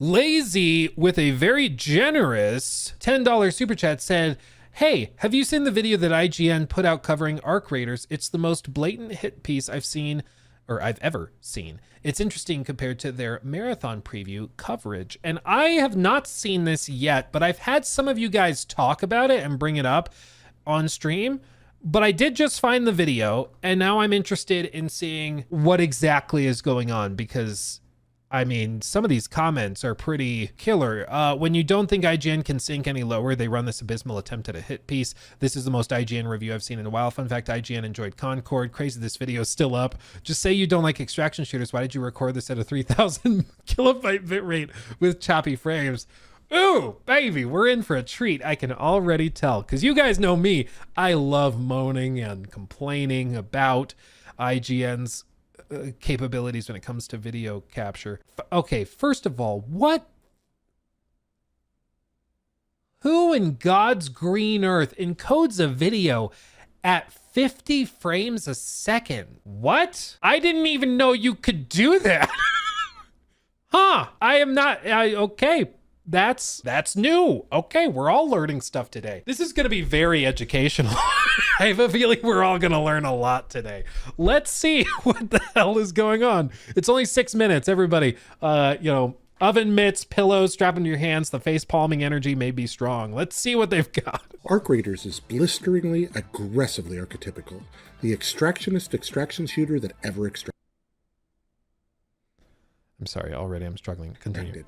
Lazy, with a very generous $10 super chat, said, "Hey, have you seen the video that IGN put out covering Arc Raiders? It's the most blatant hit piece I've seen, or I've ever seen. It's interesting compared to their marathon preview coverage." And I have not seen this yet, but I've had some of you guys talk about it and bring it up on stream. But I did just find the video, and now I'm interested in seeing what exactly is going on, because I mean, some of these comments are pretty killer. When you don't think IGN can sink any lower, they run this abysmal attempt at a hit piece. This is the most IGN review I've seen in a while. Fun fact, IGN enjoyed Concord. Crazy this video is still up. Just say you don't like extraction shooters. Why did you record this at a 3000 kilobyte bitrate with choppy frames? Ooh, baby, we're in for a treat. I can already tell, because you guys know me. I love moaning and complaining about IGN's capabilities when it comes to video capture. Okay, first of all, who in God's green earth encodes a video at 50 frames a second? What? I didn't even know you could do that. Huh, okay. That's new. Okay, we're all learning stuff today. This is gonna be very educational. I have a feeling we're all gonna learn a lot today. Let's see what the hell is going on. It's only 6 minutes, everybody. Oven mitts, pillows, strap into your hands. The face palming energy may be strong. Let's see what they've got. Arc Raiders is blisteringly, aggressively archetypical. The extractionist extraction shooter that ever extracted. I'm sorry, already I'm struggling. Continue.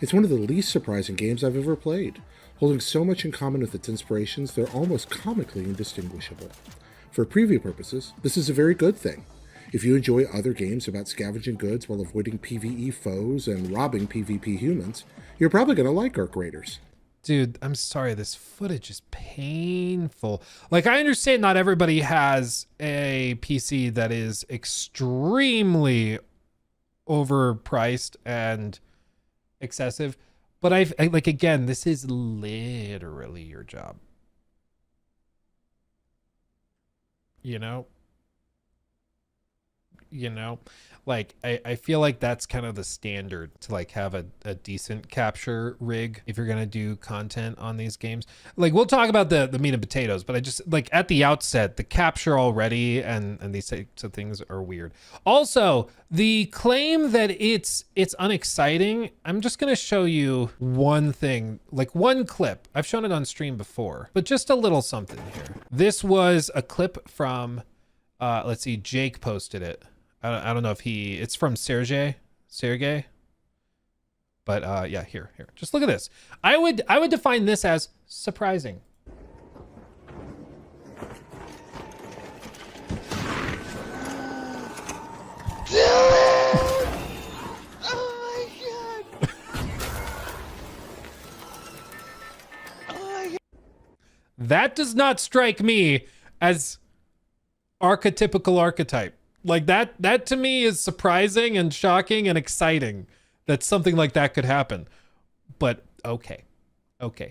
It's one of the least surprising games I've ever played. Holding so much in common with its inspirations, they're almost comically indistinguishable. For preview purposes, this is a very good thing. If you enjoy other games about scavenging goods while avoiding PvE foes and robbing PvP humans, you're probably going to like Arc Raiders. Dude, I'm sorry, this footage is painful. Like, I understand not everybody has a PC that is extremely overpriced and excessive, but again, this is literally your job. You know, like I feel like that's kind of the standard to like have a decent capture rig if you're gonna do content on these games. Like, we'll talk about the meat and potatoes, but I just like at the outset, the capture already and these types of things are weird. Also, the claim that it's unexciting, I'm just gonna show you one thing, like one clip. I've shown it on stream before, but just a little something here. This was a clip from let's see, Jake posted it. I don't know if it's from Sergey, but yeah, here, just look at this. I would define this as surprising. That does not strike me as archetypical archetype. Like that to me is surprising and shocking and exciting that something like that could happen. But okay.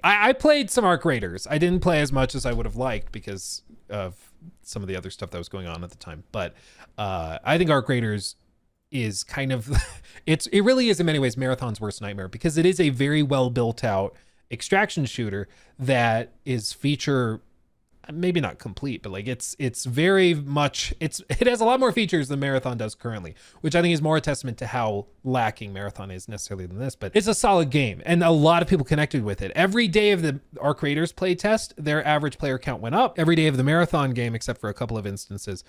I played some Arc Raiders. I didn't play as much as I would have liked because of some of the other stuff that was going on at the time. But I think Arc Raiders is kind of, it really is in many ways Marathon's worst nightmare, because it is a very well built out extraction shooter that is feature, maybe not complete, but like it's very much, it has a lot more features than Marathon does currently, which I think is more a testament to how lacking Marathon is necessarily than this. But it's a solid game and a lot of people connected with it. Every day of the Arc Raiders play test, their average player count went up. Every day of the Marathon game, except for a couple of instances,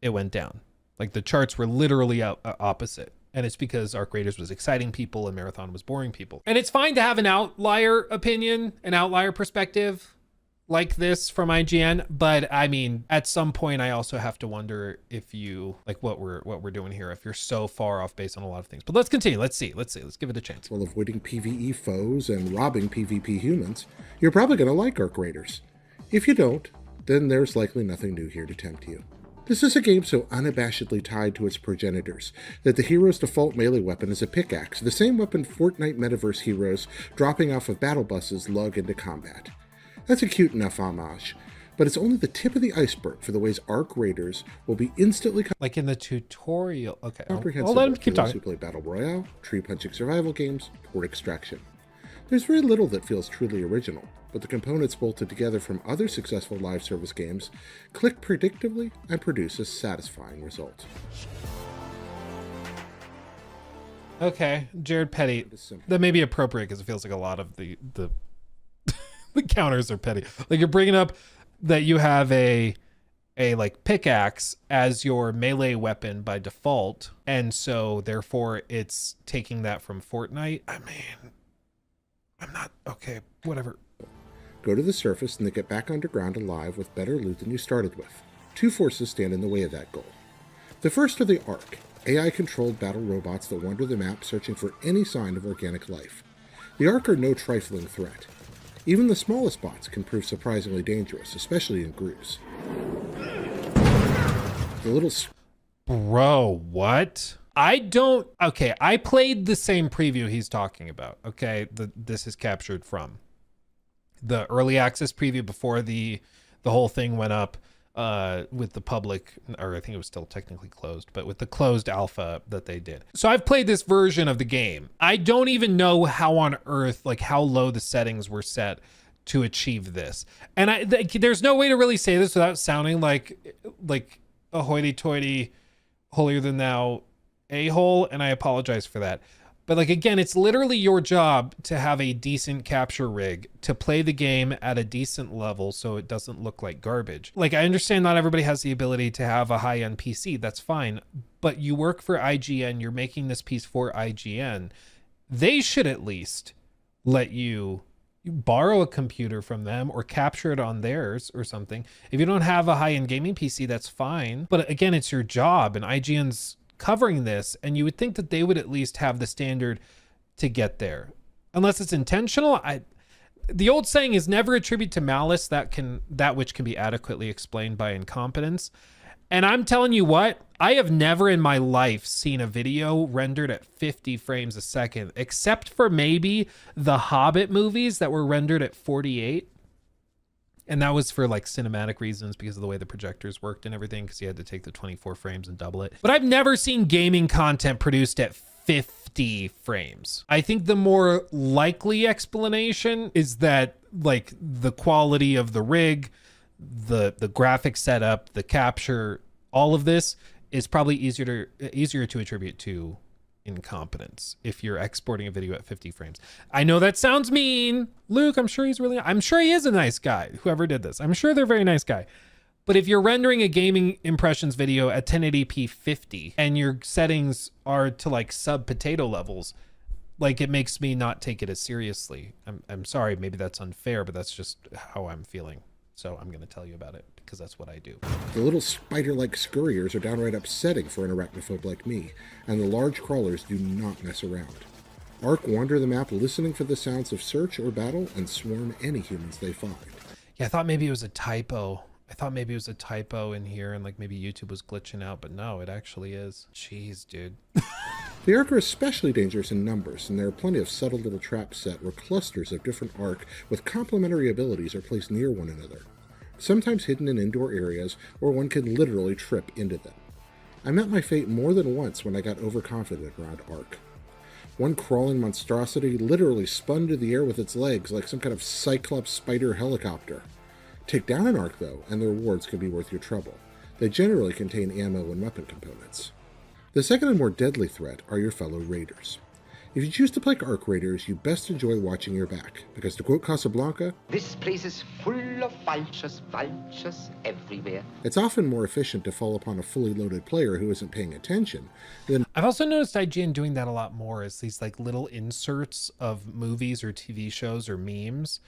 it went down. Like the charts were literally opposite. And it's because Arc Raiders was exciting people and Marathon was boring people. And it's fine to have an outlier opinion, an outlier perspective like this from IGN, but I mean, at some point I also have to wonder if you like what we're doing here, if you're so far off based on a lot of things. But let's continue. Let's give it a chance. While avoiding PvE foes and robbing PvP humans, you're probably going to like Arc Raiders. If you don't, then there's likely nothing new here to tempt you. This is a game so unabashedly tied to its progenitors that the hero's default melee weapon is a pickaxe, the same weapon Fortnite metaverse heroes dropping off of battle buses lug into combat. That's a cute enough homage, But it's only the tip of the iceberg for the ways ARC raiders will be instantly Like in the tutorial. Okay, comprehensive I'll let him for keep those talking. who play Battle Royale, tree-punching survival games, or Extraction. There's very little that feels truly original, but the components bolted together from other successful live service games click predictably and produce a satisfying result. Okay, Jared Petty. It is simple. That may be appropriate because it feels like a lot of the the counters are petty. Like you're bringing up that you have a like pickaxe as your melee weapon by default, and so therefore it's taking that from Fortnite. I mean, I'm not okay. Whatever. Go to the surface and then get back underground alive with better loot than you started with. Two forces stand in the way of that goal. The first are the ARC, AI-controlled battle robots that wander the map searching for any sign of organic life. The ARC are no trifling threat. Even the smallest bots can prove surprisingly dangerous, especially in Grues. The little... Bro, what? I don't... Okay, I played the same preview he's talking about. Okay, this is captured from the early access preview before the whole thing went up with the public, or I think it was still technically closed, but with the closed alpha that they did. So I've played this version of the game. I don't even know how on earth, like how low the settings were set to achieve this. And there's no way to really say this without sounding like a hoity-toity, holier-than-thou a-hole, and I apologize for that. But like, again, it's literally your job to have a decent capture rig to play the game at a decent level so it doesn't look like garbage. Like, I understand not everybody has the ability to have a high-end PC. That's fine. But you work for IGN. You're making this piece for IGN. They should at least let you borrow a computer from them or capture it on theirs or something. If you don't have a high-end gaming PC, that's fine. But again, it's your job, and IGN's covering this, and you would think that they would at least have the standard to get there, unless it's intentional. The old saying is never attribute to malice that which can be adequately explained by incompetence. And I'm telling you what, I have never in my life seen a video rendered at 50 frames a second, except for maybe the Hobbit movies that were rendered at 48. And that was for like cinematic reasons because of the way the projectors worked and everything, because you had to take the 24 frames and double it. But I've never seen gaming content produced at 50 frames. I think the more likely explanation is that like the quality of the rig, the graphic setup, the capture, all of this is probably easier to attribute to incompetence if you're exporting a video at 50 frames. I know that sounds mean. Luke, I'm sure he is a nice guy, whoever did this. I'm sure they're a very nice guy. But if you're rendering a gaming impressions video at 1080p 50 and your settings are to like sub potato levels, like it makes me not take it as seriously. I'm sorry, maybe that's unfair, but that's just how I'm feeling. So I'm going to tell you about it because that's what I do. The little spider-like scurriers are downright upsetting for an arachnophobe like me, and the large crawlers do not mess around. ARC wander the map listening for the sounds of search or battle and swarm any humans they find. Yeah, I thought maybe it was a typo. In here and like maybe YouTube was glitching out, but no, it actually is. Jeez, dude. The ARC are especially dangerous in numbers, and there are plenty of subtle little traps set where clusters of different ARC with complementary abilities are placed near one another, sometimes hidden in indoor areas where one can literally trip into them. I met my fate more than once when I got overconfident around ARC. One crawling monstrosity literally spun into the air with its legs like some kind of Cyclops spider helicopter. Take down an ARC, though, and the rewards can be worth your trouble. They generally contain ammo and weapon components. The second and more deadly threat are your fellow raiders. If you choose to play ARC raiders, you best enjoy watching your back, because to quote Casablanca, "This place is full of vultures everywhere." It's often more efficient to fall upon a fully loaded player who isn't paying attention than... I've also noticed IGN doing that a lot more, is these like little inserts of movies or TV shows or memes.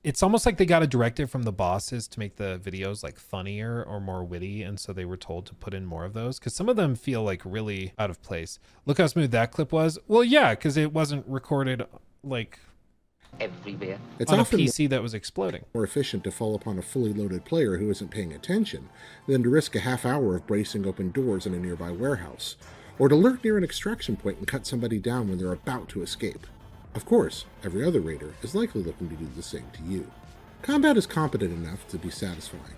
It's almost like they got a directive from the bosses to make the videos like funnier or more witty, and so they were told to put in more of those because some of them feel like really out of place. Look how smooth that clip was. Well, yeah, because it wasn't recorded like everywhere. It's on a often PC that was exploding. more efficient to fall upon a fully loaded player who isn't paying attention than to risk a half hour of bracing open doors in a nearby warehouse, or to lurk near an extraction point and cut somebody down when they're about to escape. Of course, every other raider is likely looking to do the same to you. Combat is competent enough to be satisfying.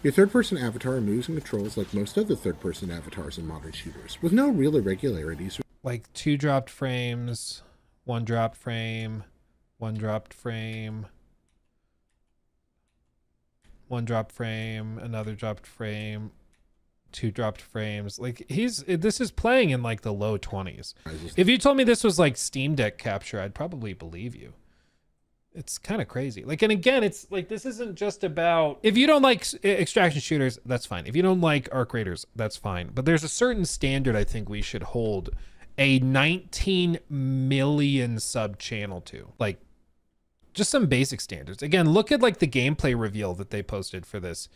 Your third-person avatar moves and controls like most other third-person avatars in modern shooters, with no real irregularities. Like 2 dropped frames, 1 dropped frame, 1 dropped frame, 1 dropped frame, another dropped frame, 2 dropped frames. Like this is playing in like the low 20s. If you told me this was like Steam Deck capture, I'd probably believe you. It's kind of crazy. Like, and again, it's like, this isn't just about, if you don't like extraction shooters, that's fine. If you don't like arc raiders, that's fine. But there's a certain standard I think we should hold a 19 million sub channel to. Like, just some basic standards. Again, look at like the gameplay reveal that they posted for this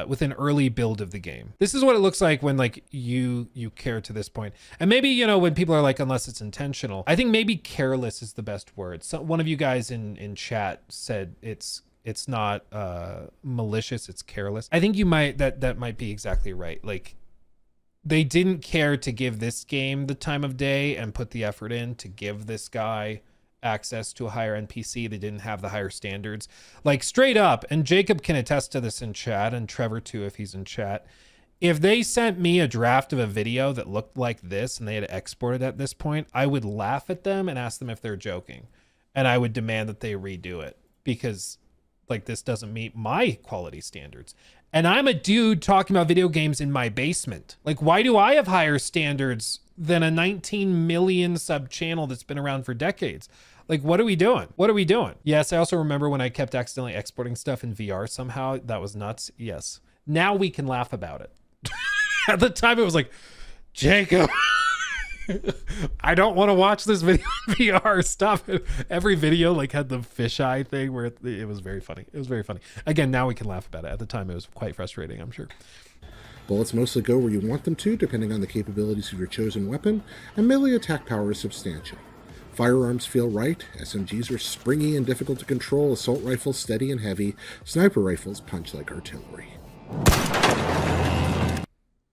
with an early build of the game. This is what it looks like when like you care to this point. And maybe, you know, when people are like, unless it's intentional, I think maybe careless is the best word. So one of you guys in chat said it's not malicious, it's careless. I think you might, that might be exactly right. Like, they didn't care to give this game the time of day and put the effort in to give this guy access to a higher NPC. They didn't have the higher standards. Like, straight up, and Jacob can attest to this in chat, and Trevor too if he's in chat, if they sent me a draft of a video that looked like this and they had exported at this point, I would laugh at them and ask them if they're joking, and I would demand that they redo it, because like, this doesn't meet my quality standards. And I'm a dude talking about video games in my basement. Like, why do I have higher standards than a 19 million sub channel that's been around for decades? Like, what are we doing? What are we doing? Yes, I also remember when I kept accidentally exporting stuff in VR somehow. That was nuts. Yes. Now we can laugh about it. At the time, it was like, Jacob, I don't want to watch this video in VR. Stop it. Every video like had the fisheye thing where it was very funny. It was very funny. Again, now we can laugh about it. At the time, it was quite frustrating, I'm sure. Bullets mostly go where you want them to, depending on the capabilities of your chosen weapon, and melee attack power is substantial. Firearms feel right, SMGs are springy and difficult to control, assault rifles steady and heavy, sniper rifles punch like artillery.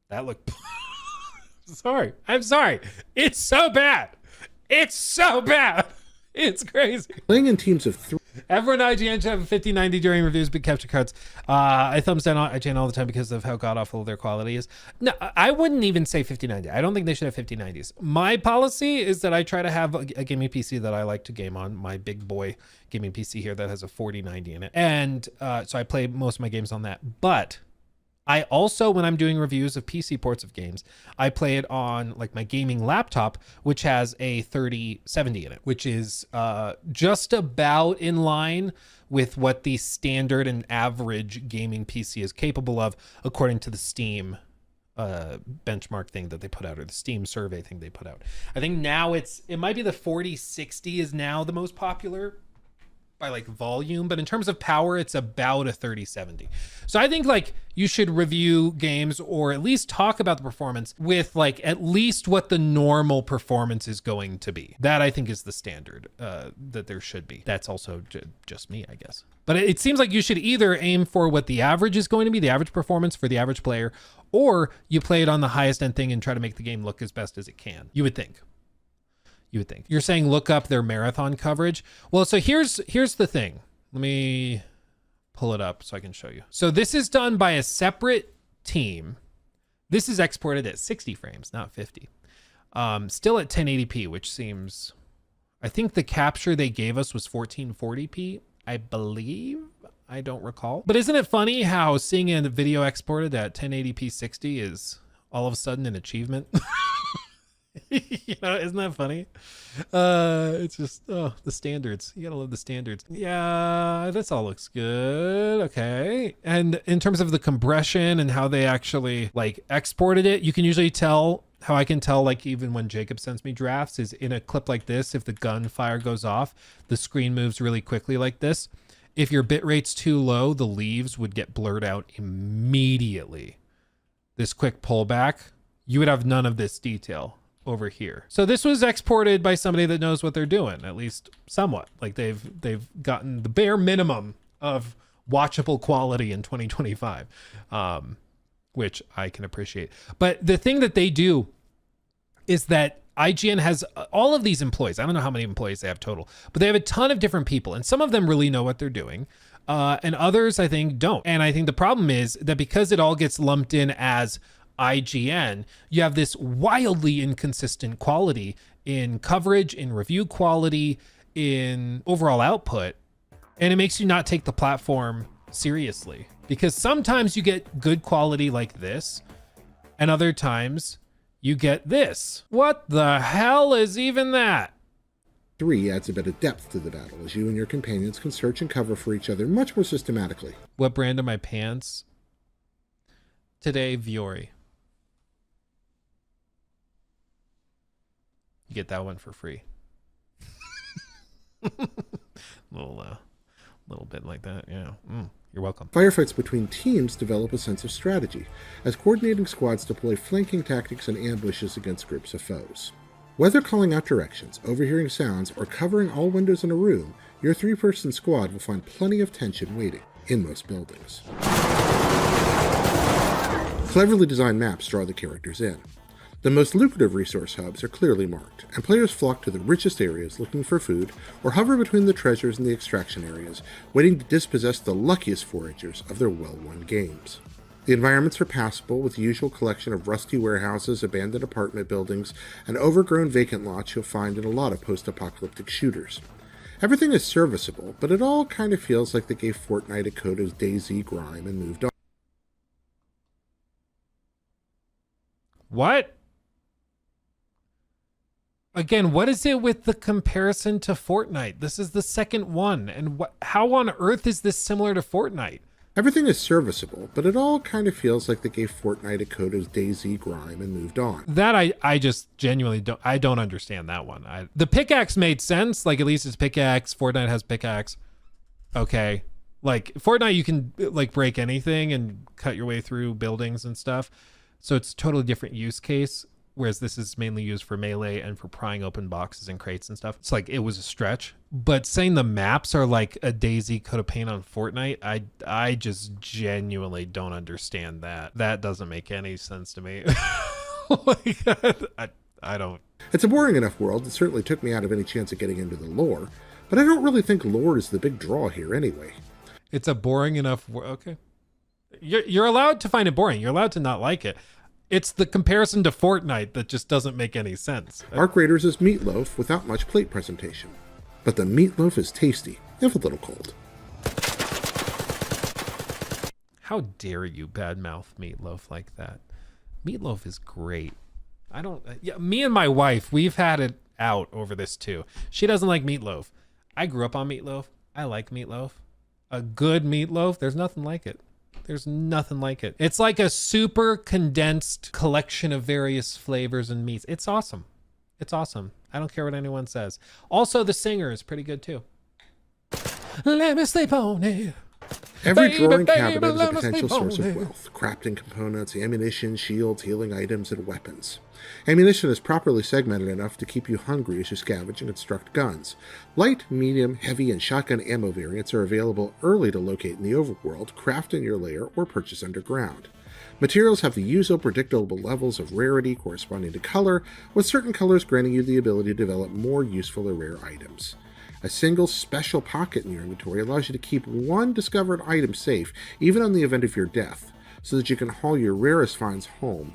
That looked... Sorry. I'm sorry. It's so bad. It's so bad. It's crazy. Playing in teams of 3... Everyone IGN should have a 5090 during reviews, big capture cards. I thumbs down on IGN all the time because of how god-awful their quality is. No, I wouldn't even say 5090. I don't think they should have 5090s. My policy is that I try to have a gaming PC that I like to game on. My big boy gaming PC here that has a 4090 in it. And so I play most of my games on that. But I also, when I'm doing reviews of PC ports of games, I play it on like my gaming laptop, which has a 3070 in it, which is just about in line with what the standard and average gaming PC is capable of, according to the Steam benchmark thing that they put out, or the Steam survey thing they put out. I think now it might be the 4060 is now the most popular by like volume, but in terms of power, it's about a 3070. So I think like you should review games, or at least talk about the performance with like at least what the normal performance is going to be. That I think is the standard that there should be. That's also just me, I guess. But it seems like you should either aim for what the average is going to be, the average performance for the average player, or you play it on the highest end thing and try to make the game look as best as it can. You would think. You would think. You're saying look up their marathon coverage. Well, so here's the thing. Let me pull it up so I can show you. So this is done by a separate team. This is exported at 60 frames, not 50. Still at 1080p, which seems, I think the capture they gave us was 1440p, I believe. I don't recall. But isn't it funny how seeing a video exported at 1080p 60 is all of a sudden an achievement? You know, isn't that funny? It's just, oh, the standards. You gotta love the standards. Yeah, this all looks good. Okay. And in terms of the compression and how they actually like exported it, you can usually tell, how I can tell, like even when Jacob sends me drafts, is in a clip like this, if the gunfire goes off, the screen moves really quickly like this. If your bit rate's too low, the leaves would get blurred out immediately. This quick pullback, you would have none of this detail over here. So this was exported by somebody that knows what they're doing, at least somewhat. Like they've gotten the bare minimum of watchable quality in 2025, which I can appreciate. But the thing that they do is that IGN has all of these employees. I don't know how many employees they have total, but they have a ton of different people, and some of them really know what they're doing. and others I think don't. And I think the problem is that because it all gets lumped in as IGN, you have this wildly inconsistent quality in coverage, in review quality, in overall output, and it makes you not take the platform seriously, because sometimes you get good quality like this and other times you get this. What the hell is even that? 3 adds a bit of depth to the battle as you and your companions can search and cover for each other much more systematically. What brand are my pants? Today, Viore. You get that one for free. Little bit like that, yeah. You're welcome. Firefights between teams develop a sense of strategy, as coordinating squads deploy flanking tactics and ambushes against groups of foes. Whether calling out directions, overhearing sounds, or covering all windows in a room, your 3-person squad will find plenty of tension waiting in most buildings. Cleverly designed maps draw the characters in. The most lucrative resource hubs are clearly marked, and players flock to the richest areas looking for food, or hover between the treasures and the extraction areas, waiting to dispossess the luckiest foragers of their well-won games. The environments are passable, with the usual collection of rusty warehouses, abandoned apartment buildings, and overgrown vacant lots you'll find in a lot of post-apocalyptic shooters. Everything is serviceable, but it all kind of feels like they gave Fortnite a coat of DayZ grime and moved on. What? Again, what is it with the comparison to Fortnite? This is the second one, and how on earth is this similar to Fortnite? Everything is serviceable, but it all kind of feels like they gave Fortnite a coat of DayZ grime and moved on. That I just genuinely don't understand that one. The pickaxe made sense, like at least it's pickaxe. Fortnite has pickaxe. Okay. Like Fortnite, you can like break anything and cut your way through buildings and stuff. So it's a totally different use case. Whereas this is mainly used for melee and for prying open boxes and crates and stuff. It's like, it was a stretch. But saying the maps are like a DayZ coat of paint on Fortnite, I just genuinely don't understand that. That doesn't make any sense to me. I don't. It's a boring enough world that certainly took me out of any chance of getting into the lore, but I don't really think lore is the big draw here anyway. It's a boring enough okay. You're allowed to find it boring. You're allowed to not like it. It's the comparison to Fortnite that just doesn't make any sense. Arc Raiders is meatloaf without much plate presentation. But the meatloaf is tasty, if a little cold. How dare you badmouth Meatloaf like that? Meatloaf is great. Me and my wife, we've had it out over this too. She doesn't like meatloaf. I grew up on meatloaf. I like meatloaf. A good meatloaf, there's nothing like it. There's nothing like it. It's like a super condensed collection of various flavors and meats. It's awesome. It's awesome. I don't care what anyone says. Also, the singer is pretty good too. Let me sleep on it. Every drawing cabinet is a potential source of wealth. Crafting components, ammunition, shields, healing items, and weapons. Ammunition is properly segmented enough to keep you hungry as you scavenge and construct guns. Light, medium, heavy, and shotgun ammo variants are available early to locate in the overworld, craft in your lair, or purchase underground. Materials have the usual predictable levels of rarity corresponding to color, with certain colors granting you the ability to develop more useful or rare items. A single special pocket in your inventory allows you to keep one discovered item safe, even on the event of your death, so that you can haul your rarest finds home.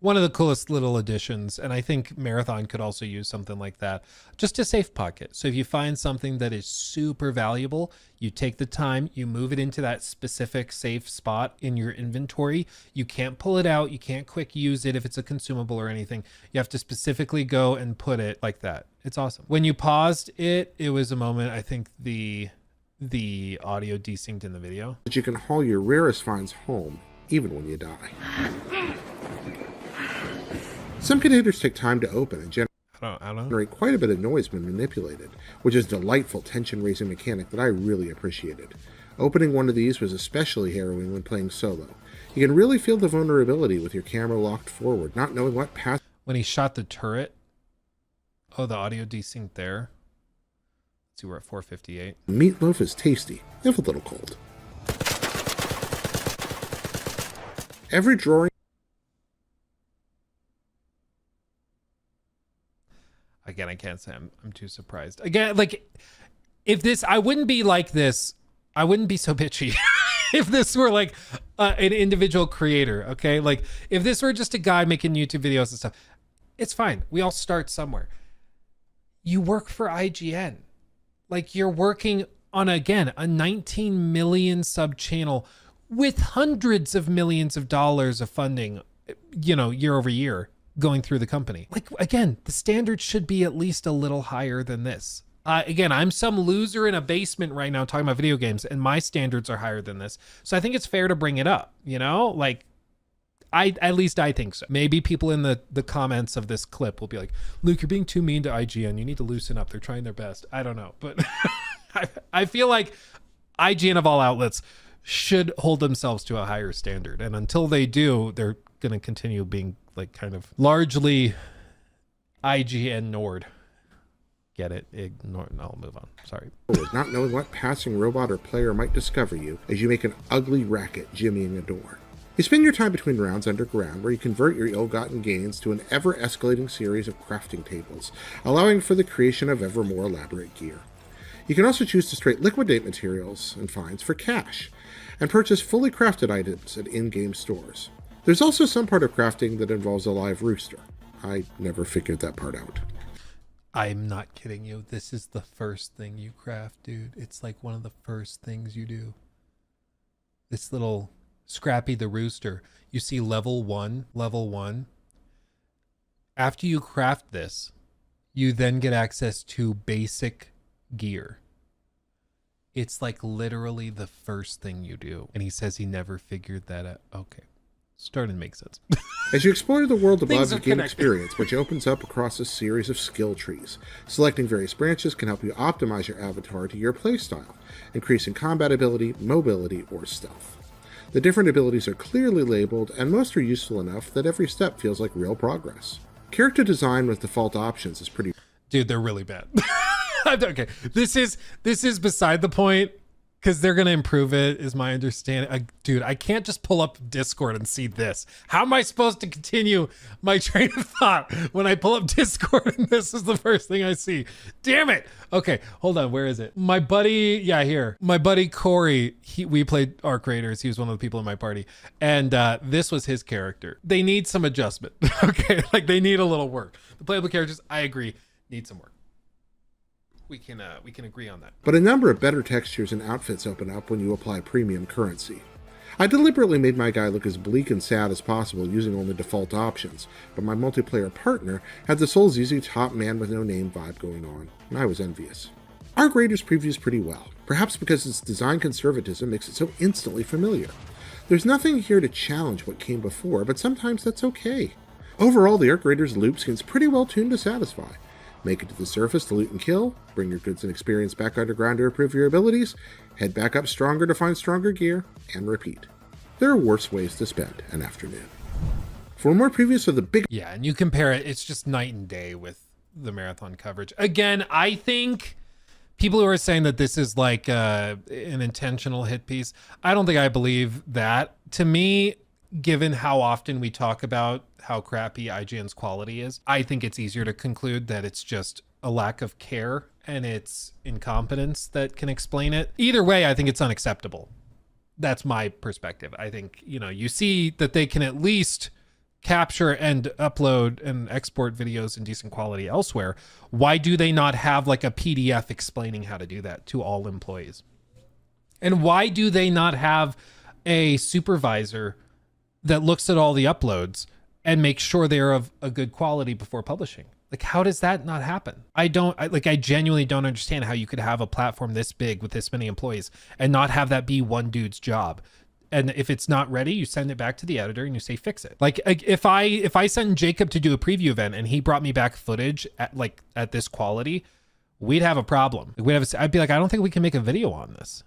One of the coolest little additions, and I think Marathon could also use something like that, just a safe pocket. So if you find something that is super valuable, you take the time, you move it into that specific safe spot in your inventory. You can't pull it out. You can't quick use it if it's a consumable or anything. You have to specifically go and put it like that. It's awesome. When you paused it, it was a moment, I think the audio desynced in the video. That you can haul your rarest finds home, even when you die. Some containers take time to open and generate quite a bit of noise when manipulated, which is a delightful tension-raising mechanic that I really appreciated. Opening one of these was especially harrowing when playing solo. You can really feel the vulnerability with your camera locked forward, not knowing what path... When he shot the turret, oh, the audio desynced there. Let's see, we're at 458. Meatloaf is tasty, if a little cold. Every drawing... Again, I can't say I'm too surprised. Again, like, if this, I wouldn't be like this I wouldn't be so bitchy if this were like an individual creator, okay? Like if this were just a guy making YouTube videos and stuff, it's fine. We all start somewhere. You work for IGN. Like you're working on, again, a 19 million sub channel with hundreds of millions of dollars of funding, you know, year over year going through the company. Like, again, the standard should be at least a little higher than this. Again, I'm some loser in a basement right now talking about video games, and my standards are higher than this. So I think it's fair to bring it up, you know? Like, at least I think so. Maybe people in the comments of this clip will be like, Luke, you're being too mean to IGN. You need to loosen up. They're trying their best. I don't know. But I feel like IGN of all outlets should hold themselves to a higher standard. And until they do, they're going to continue being like kind of largely IGN Nord. Get it? Ignore. No, I'll move on. Sorry. Not knowing what passing robot or player might discover you as you make an ugly racket jimmying a door. You spend your time between rounds underground, where you convert your ill-gotten gains to an ever-escalating series of crafting tables, allowing for the creation of ever more elaborate gear. You can also choose to straight liquidate materials and finds for cash, and purchase fully crafted items at in-game stores. There's also some part of crafting that involves a live rooster. I never figured that part out. I'm not kidding you. This is the first thing you craft, dude. It's like one of the first things you do. This little Scrappy the Rooster. You see level one. After you craft this, you then get access to basic gear. It's like literally the first thing you do. And he says he never figured that out. Okay. Starting to make sense. As you explore the world above, you gain connected. experience, which opens up across a series of skill trees. Selecting various branches can help you optimize your avatar to your playstyle, increasing combat ability, mobility, or stealth. The different abilities are clearly labeled, and most are useful enough that every step feels like real progress. Character design with default options is pretty... Dude, they're really bad. Okay, this is beside the point, because they're going to improve it, is my understanding. Dude, I can't just pull up Discord and see this. How am I supposed to continue my train of thought when I pull up Discord and this is the first thing I see? Damn it. Okay, hold on. Where is it? My buddy, yeah, here. My buddy Corey, we played Arc Raiders. He was one of the people in my party. And this was his character. They need some adjustment. Okay, like they need a little work. The playable characters, I agree, need some work. We can agree on that. But a number of better textures and outfits open up when you apply premium currency. I deliberately made my guy look as bleak and sad as possible using only default options, but my multiplayer partner had the Souls Easy top man with no name vibe going on, and I was envious. Arc Raiders previews pretty well, perhaps because its design conservatism makes it so instantly familiar. There's nothing here to challenge what came before, but sometimes that's okay. Overall, the Arc Raiders loop seems pretty well tuned to satisfy. Make it to the surface to loot and kill, bring your goods and experience back underground to improve your abilities, head back up stronger to find stronger gear, and repeat. There are worse ways to spend an afternoon. For more previews of the big... Yeah, and you compare it, it's just night and day with the marathon coverage. Again, I think people who are saying that this is like an intentional hit piece, I don't think I believe that. To me, given how often we talk about how crappy IGN's quality is, I think it's easier to conclude that it's just a lack of care and it's incompetence that can explain it. Either way, I think it's unacceptable. That's my perspective. I think, you know, you see that they can at least capture and upload and export videos in decent quality elsewhere. Why do they not have like a PDF explaining how to do that to all employees? And why do they not have a supervisor that looks at all the uploads and makes sure they're of a good quality before publishing? Like, how does that not happen? I genuinely don't understand how you could have a platform this big with this many employees and not have that be one dude's job. And if it's not ready, you send it back to the editor and you say, fix it. Like if I sent Jacob to do a preview event and he brought me back footage at this quality, we'd have a problem. I'd be like, I don't think we can make a video on this,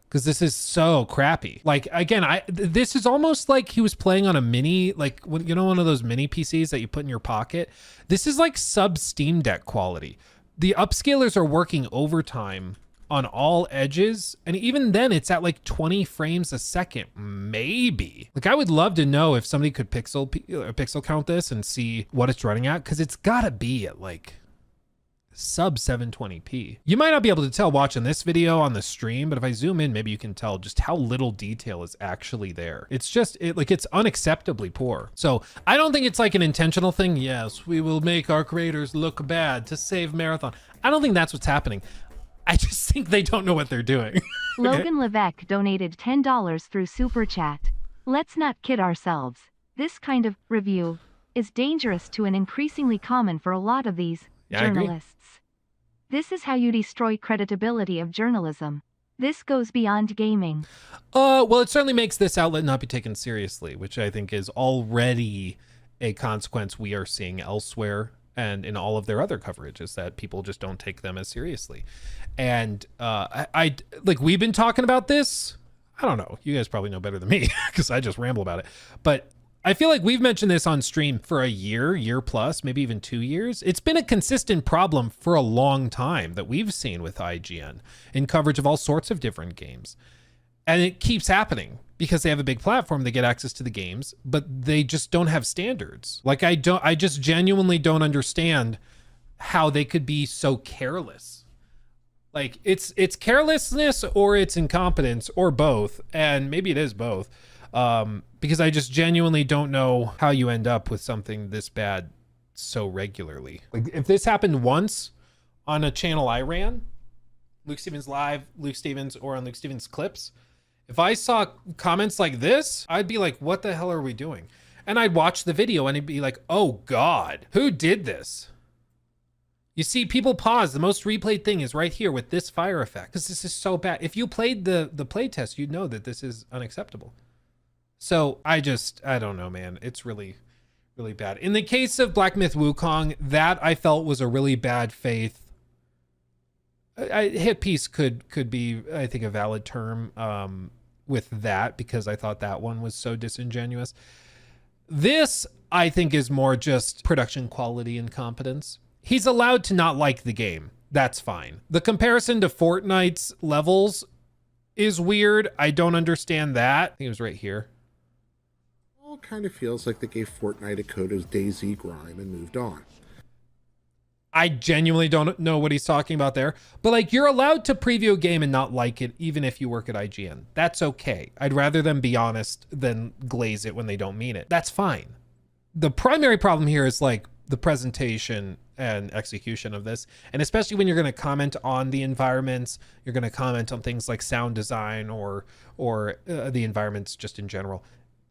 because this is so crappy. Like, again, this is almost like he was playing on a mini, like, when, you know, one of those mini PCs that you put in your pocket. This is like sub Steam Deck quality. The upscalers are working overtime on all edges, and even then it's at like 20 frames a second, maybe. Like, I would love to know if somebody could pixel count this and see what it's running at, because it's gotta be at like sub 720p. You might not be able to tell watching this video on the stream, but if I zoom in, maybe you can tell just how little detail is actually there. It's just, it's unacceptably poor. So I don't think it's like an intentional thing. Yes, we will make our creators look bad to save Marathon. I don't think that's what's happening. I just think they don't know what they're doing. Logan Levesque donated $10 through Super Chat. Let's not kid ourselves. This kind of review is dangerous to and increasingly common for a lot of these journalists. This is how you destroy credibility of journalism. This goes beyond gaming. Well, it certainly makes this outlet not be taken seriously, which I think is already a consequence we are seeing elsewhere and in all of their other coverage, is that people just don't take them as seriously. And I like, we've been talking about this. I don't know. You guys probably know better than me because I just ramble about it. But I feel like we've mentioned this on stream for a year plus, maybe even 2 years. It's been a consistent problem for a long time that we've seen with IGN in coverage of all sorts of different games. And it keeps happening because they have a big platform, they get access to the games, but they just don't have standards. Like, I just genuinely don't understand how they could be so careless. Like, it's carelessness or it's incompetence or both. And maybe it is both. Because I just genuinely don't know how you end up with something this bad so regularly. Like, if this happened once on a channel I ran, Luke Stevens Live, Luke Stevens, or on Luke Stevens Clips, if I saw comments like this, I'd be like, what the hell are we doing? And I'd watch the video and it'd be like, oh God, who did this? You see, people pause. The most replayed thing is right here with this fire effect, because this is so bad. If you played the playtest, you'd know that this is unacceptable. So I don't know, man. It's really, really bad. In the case of Black Myth Wukong, that I felt was a really bad faith. Hit piece could be, I think, a valid term with that, because I thought that one was so disingenuous. This, I think, is more just production quality incompetence. He's allowed to not like the game. That's fine. The comparison to Fortnite's levels is weird. I don't understand that. I think it was right here. Well, it kind of feels like they gave Fortnite a code of DayZ grime and moved on. I genuinely don't know what he's talking about there. But like, you're allowed to preview a game and not like it, even if you work at IGN. That's okay. I'd rather them be honest than glaze it when they don't mean it. That's fine. The primary problem here is like the presentation and execution of this. And especially when you're going to comment on the environments, you're going to comment on things like sound design or the environments just in general.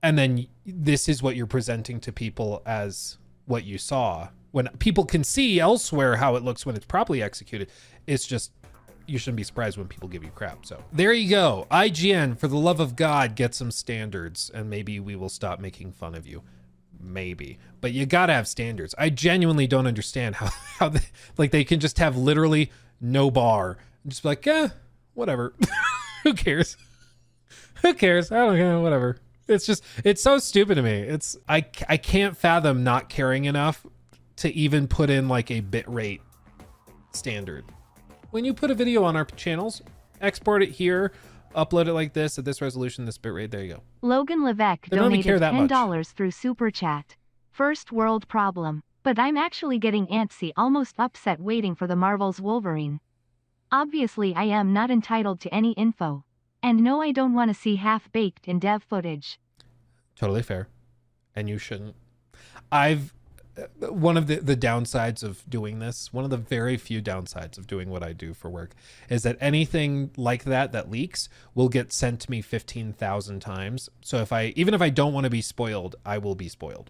And then this is what you're presenting to people as what you saw. When people can see elsewhere how it looks when it's properly executed, it's just, you shouldn't be surprised when people give you crap. So there you go. IGN, for the love of God, get some standards, and maybe we will stop making fun of you. Maybe. But you gotta have standards. I genuinely don't understand how they, like, they can just have literally no bar and just be like, whatever. Who cares? Who cares? I don't care, whatever. It's just, it's so stupid to me. I can't fathom not caring enough to even put in like a bitrate standard. When you put a video on our channels, export it here, upload it like this at this resolution, this bitrate, there you go. Logan Levesque donated $10 through Super Chat. First world problem, but I'm actually getting antsy, almost upset waiting for the Marvel's Wolverine. Obviously I am not entitled to any info. And no, I don't want to see half-baked in dev footage. Totally fair. And you shouldn't. One of the downsides of doing this, one of the very few downsides of doing what I do for work, is that anything like that leaks will get sent to me 15,000 times. So even if I don't want to be spoiled, I will be spoiled.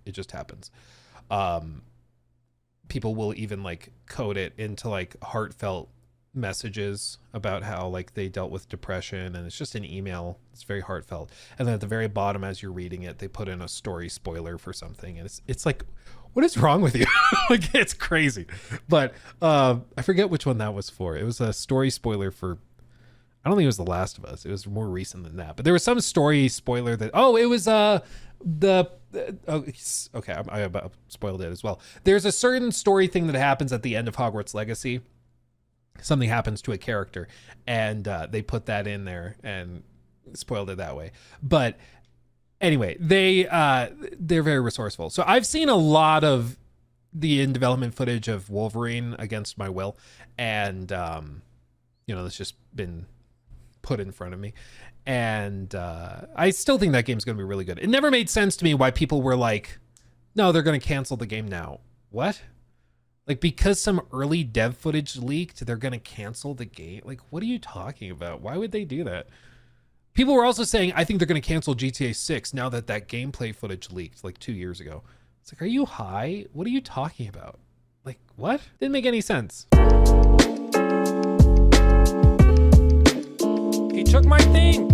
It just happens. People will even like code it into like heartfelt messages about how like they dealt with depression, and it's just an email. It's very heartfelt, and then at the very bottom, as you're reading it, they put in a story spoiler for something, and it's like, what is wrong with you? Like, it's crazy. But I forget which one that was for. It was a story spoiler for, I don't think it was The Last of Us. It was more recent than that, but there was some story spoiler that, it was okay, I about spoiled it as well. There's a certain story thing that happens at the end of Hogwarts Legacy. Something happens to a character, and they put that in there and spoiled it that way. But anyway, they're very resourceful. So I've seen a lot of the in development footage of Wolverine against my will, and that's just been put in front of me, and I still think that game's gonna be really good. It never made sense to me why people were like, no, they're gonna cancel the game now. What? Like, because some early dev footage leaked, they're gonna cancel the game? Like, what are you talking about? Why would they do that? People were also saying, I think they're gonna cancel GTA 6 now that gameplay footage leaked like 2 years ago. It's like, are you high? What are you talking about? Like, what? Didn't make any sense. He took my thing.